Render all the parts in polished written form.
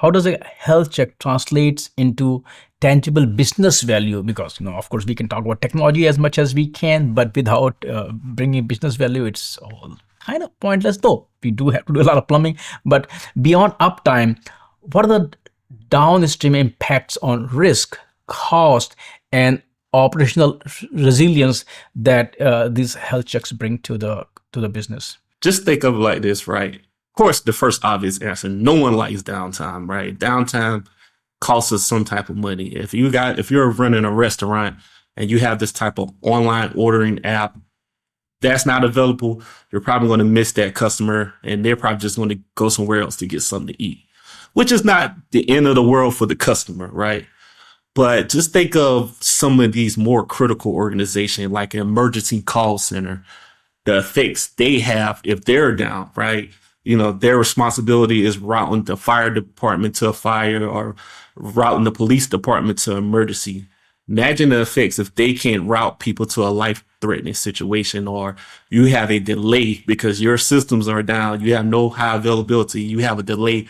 how does a health check translates into tangible business value? Because, of course, we can talk about technology as much as we can, but without bringing business value, it's all kind of pointless. Though we do have to do a lot of plumbing, but beyond uptime, what are the downstream impacts on risk, cost, and operational resilience that these health checks bring to the business? Just think of it like this, right? Of course, the first obvious answer, no one likes downtime, right? Downtime costs us some type of money. If you're running a restaurant and you have this type of online ordering app that's not available, you're probably going to miss that customer and they're probably just going to go somewhere else to get something to eat, which is not the end of the world for the customer, right? But just think of some of these more critical organizations like an emergency call center, the effects they have if they're down, right? Their responsibility is routing the fire department to a fire or routing the police department to emergency. Imagine the effects if they can't route people to a life-threatening situation, or you have a delay because your systems are down, you have no high availability, you have a delay,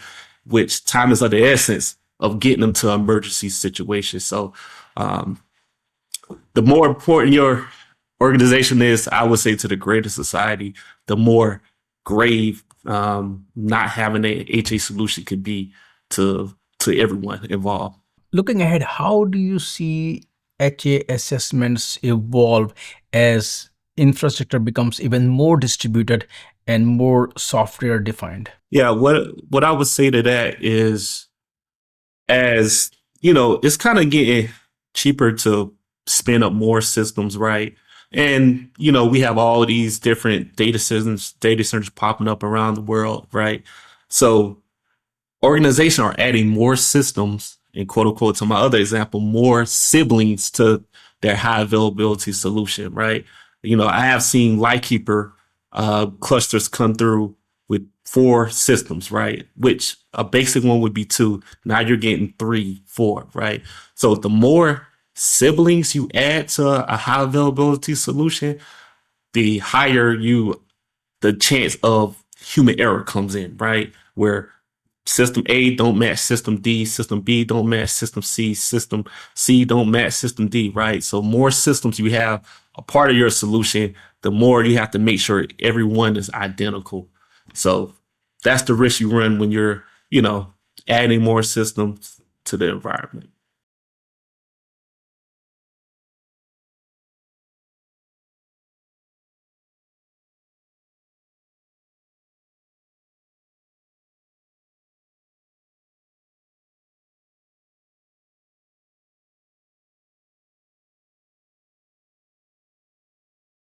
which time is of the essence of getting them to emergency situations. So the more important your organization is, I would say, to the greater society, the more grave not having a HA solution could be to everyone involved. Looking ahead, how do you see HA assessments evolve as infrastructure becomes even more distributed and more software defined? Yeah, what I would say to that is, as it's kind of getting cheaper to spin up more systems, right? And we have all of these different data centers popping up around the world, right? So organizations are adding more systems, and quote unquote, to my other example, more siblings to their high availability solution, right? I have seen Lightkeeper clusters come through with 4 systems, right? Which a basic one would be 2. Now you're getting 3, 4, right? So the more siblings you add to a high availability solution, the higher the chance of human error comes in, right? Where system A don't match system D, system B don't match system C don't match system D, right? So more systems you have a part of your solution, the more you have to make sure everyone is identical. So that's the risk you run when you're, adding more systems to the environment.